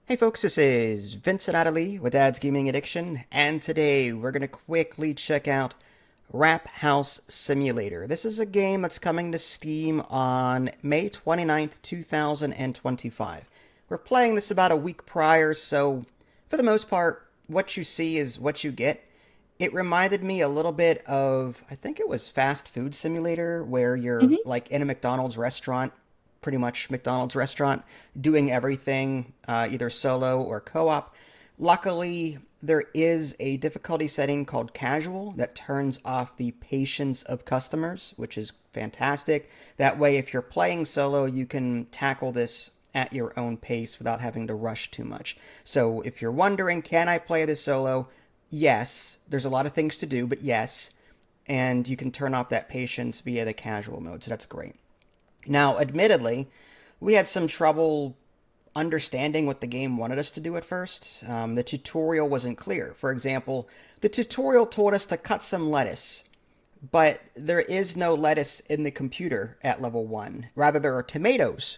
Hey folks, this is Vincent Adderley with Dad's Gaming Addiction, and today we're going to quickly check out Wrap House Simulator. This is a game that's coming to Steam on May 29th, 2025. We're playing this about a week prior, so for the most part, what you see is what you get. It reminded me a little bit of, I think it was Fast Food Simulator, where you're hmm like in a McDonald's restaurant, pretty much McDonald's restaurant, doing everything, either solo or co-op. Luckily, there is a difficulty setting called casual that turns off the patience of customers, which is fantastic. That way, if you're playing solo, you can tackle this at your own pace without having to rush too much. So if you're wondering, can I play this solo? Yes, there's a lot of things to do, but yes. And you can turn off that patience via the casual mode, so that's great. Now, admittedly, we had some trouble understanding what the game wanted us to do at first. The tutorial wasn't clear. For example, the tutorial told us to cut some lettuce, but there is no lettuce in the computer at level 1. Rather, there are tomatoes.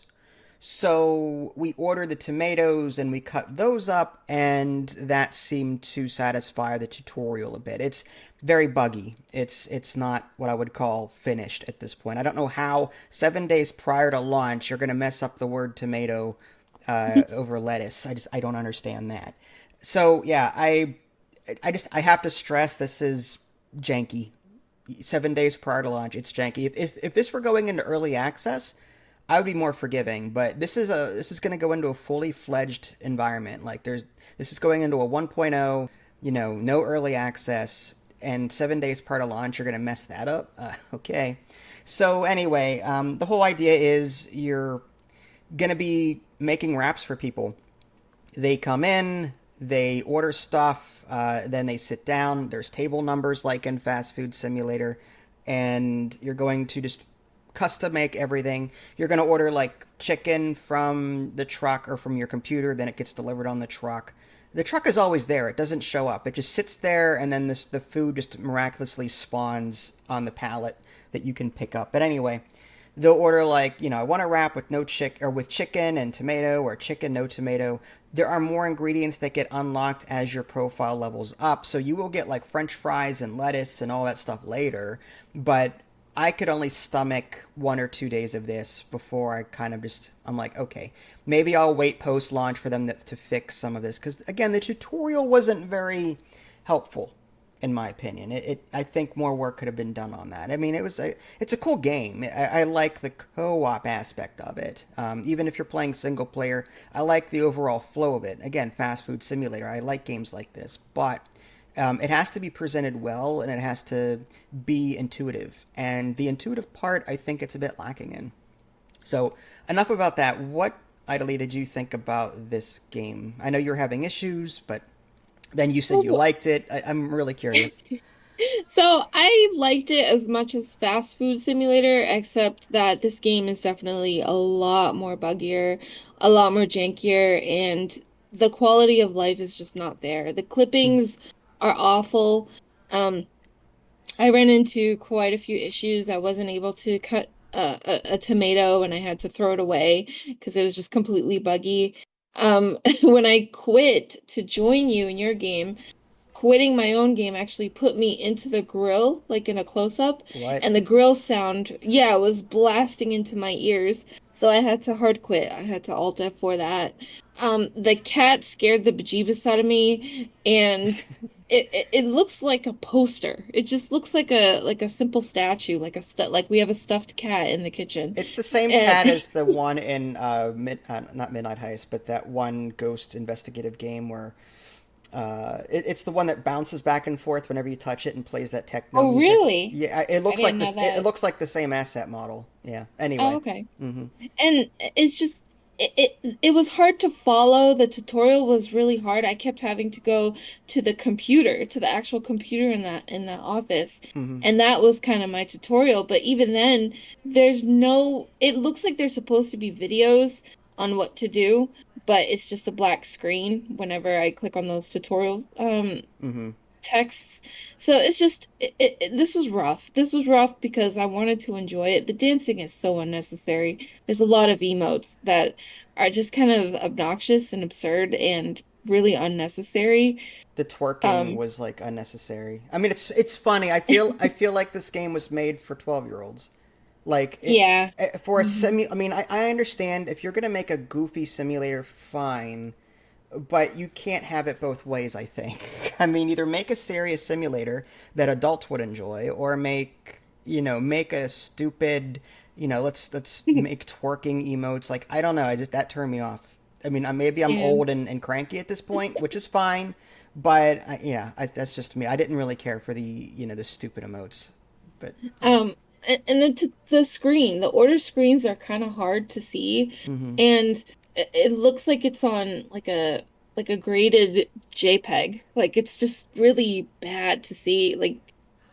So we ordered the tomatoes and we cut those up, and that seemed to satisfy the tutorial a bit. It's very buggy. It's not what I would call finished at this point. I don't know how 7 days prior to launch you're going to mess up the word tomato over lettuce. I don't understand that. So yeah, I have to stress this is janky. 7 days prior to launch, it's janky. If this were going into early access, I would be more forgiving, but this is going to go into a fully fledged environment. Like this is going into a 1.0, no early access, and 7 days prior to launch, you're going to mess that up. Okay. So anyway, the whole idea is you're going to be making wraps for people. They come in, they order stuff, then they sit down. There's table numbers like in Fast Food Simulator, and you're going to just custom make everything. You're going to order like chicken from the truck or from your computer, then it gets delivered on the truck. The truck is always there. It doesn't show up. It just sits there, and then the food just miraculously spawns on the pallet that you can pick up. But anyway, they'll order like, I want a wrap with no chick or with chicken and tomato, or chicken no tomato. There are more ingredients that get unlocked as your profile levels up, so you will get like french fries and lettuce and all that stuff later, but I could only stomach 1 or 2 days of this before I'm like, okay, maybe I'll wait post launch for them to fix some of this, because again, the tutorial wasn't very helpful in my opinion. I think more work could have been done on that. I mean, it's a cool game. I like the co-op aspect of it. Even if you're playing single player, I like the overall flow of it. Again, fast food simulator. I like games like this, but it has to be presented well, and it has to be intuitive. And the intuitive part, I think it's a bit lacking in. So enough about that. What, Idly, did you think about this game? I know you're having issues, but then you said you Well, liked it. I'm really curious. so I liked it as much as Fast Food Simulator, except that this game is definitely a lot more buggier, a lot more jankier, and the quality of life is just not there. The clippings are awful. Um, I ran into quite a few issues. I wasn't able to cut a tomato and I had to throw it away because it was just completely buggy. When I quit to join you in your game, quitting my own game actually put me into the grill, like in a close-up, What? and the grill sound, yeah, was blasting into my ears. So I had to hard quit. I had to Alt F for that. The cat scared the bejeebus out of me, and it looks like a poster. It just looks like a simple statue, like we have a stuffed cat in the kitchen. It's the same And cat as the one in not Midnight Heist, but that one ghost investigative game where it's the one that bounces back and forth whenever you touch it and plays that techno oh, music. really? Yeah, it I looks like didn't know this. It that. looks like the same asset model. Yeah. Oh, Anyway. okay. Hmm. And it's just it was hard to follow. The tutorial was really hard. I kept having to go to the computer, to the actual computer in that office. Hmm. And that was kind of my tutorial. But even then, there's no, it looks like there's supposed to be videos on what to do, but it's just a black screen whenever I click on those tutorial Hmm. texts. So it's just this was rough. This was rough because I wanted to enjoy it. The dancing is so unnecessary. There's a lot of emotes that are just kind of obnoxious and absurd and really unnecessary. The twerking Um, was like unnecessary. I mean, it's funny. I feel like this game was made for 12-year-olds. Like yeah. for a Hmm. I mean, I understand if you're gonna make a goofy simulator, fine, but you can't have it both ways, I think. I mean, either make a serious simulator that adults would enjoy, or make a stupid, let's make twerking emotes. Like, I don't know, I just that turned me off. I mean, maybe I'm Yeah. old and cranky at this point, which is fine, but that's just me. I didn't really care for the stupid emotes, but Um, and then to the screen, the order screens are kind of hard to see, mm-hmm, and it looks like it's on like a graded JPEG. Like it's just really bad to see. Like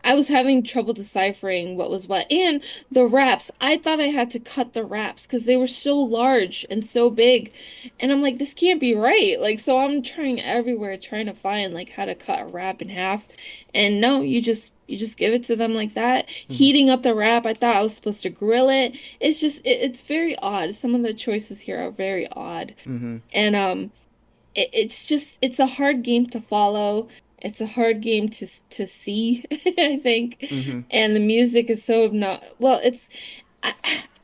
I was having trouble deciphering what was what. And the wraps, I thought I had to cut the wraps because they were so large and so big. And I'm like, this can't be right. Like, so I'm trying everywhere, trying to find like how to cut a wrap in half. And no, you just give it to them like that. mm-hmm, Heating up the wrap, I thought I was supposed to grill it. It's just it's very odd. Some of the choices here are very odd. mm-hmm, And it's just it's a hard game to follow. It's a hard game to see, I think. mm-hmm, And the music is so not well, it's I,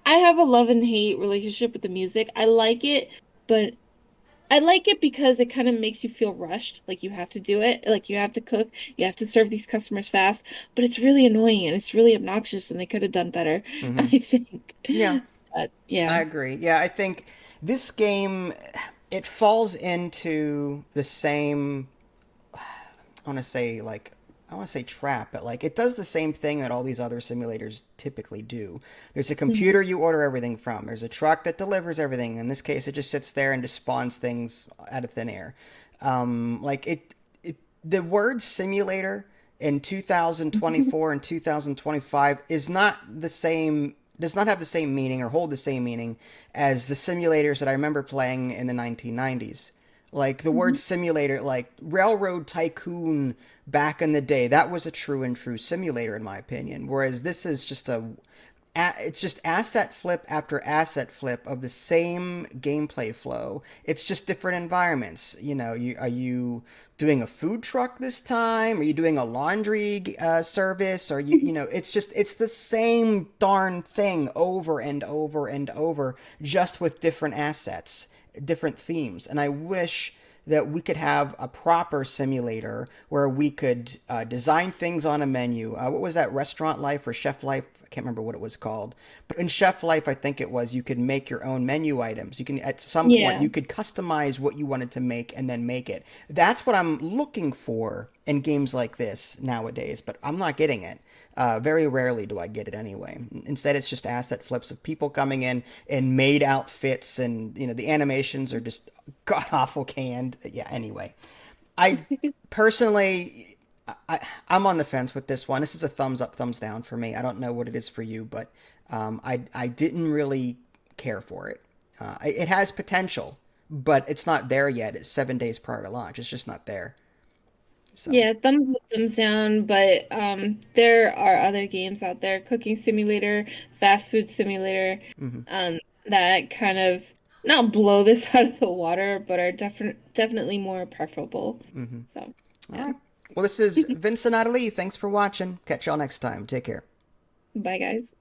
I have a love and hate relationship with the music. I like it, but I like it because it kind of makes you feel rushed, like you have to do it, like you have to cook, you have to serve these customers fast, but it's really annoying and it's really obnoxious and they could have done better, mm-hmm. I think. Yeah, But I yeah. agree. Yeah, I think this game it falls into the same I want to say like I want to say trap, but like it does the same thing that all these other simulators typically do. There's a Mhm. computer you order everything from. There's a truck that delivers everything. In this case, it just sits there and just spawns things out of thin air. Like the word simulator in 2024 and 2025 is not the same does not have the same meaning or hold the same meaning as the simulators that I remember playing in the 1990s. Like the word Mhm. simulator, like Railroad Tycoon back in the day, that was a true and true simulator in my opinion. Whereas this is just it's just asset flip after asset flip of the same gameplay flow. It's just different environments. Are you doing a food truck this time? Are you doing a laundry service? Are it's the same darn thing over and over and over, just with different assets, different themes. And I wish that we could have a proper simulator where we could design things on a menu. What was that, Restaurant Life or Chef Life? I can't remember what it was called. But in Chef Life, I think it was, you could make your own menu items. You can, at some point, Yeah. you could customize what you wanted to make and then make it. That's what I'm looking for in games like this nowadays, but I'm not getting it. Very rarely do I get it anyway. Instead, it's just asset flips of people coming in made outfits, and the animations are just god awful canned. Yeah. Anyway, I personally, I'm on the fence with this one. This is a thumbs up, thumbs down for me. I don't know what it is for you, but I didn't really care for it. It has potential, but it's not there yet. It's 7 days prior to launch. It's just not there. So. Yeah, thumbs up, thumbs down, but there are other games out there, Cooking Simulator, Fast Food Simulator, Hmm. that kind of not blow this out of the water, but are definitely more preferable. Hmm. So, All yeah. right. Well, this is Vincent Adeli. Thanks for watching. Catch y'all next time. Take care. Bye, guys.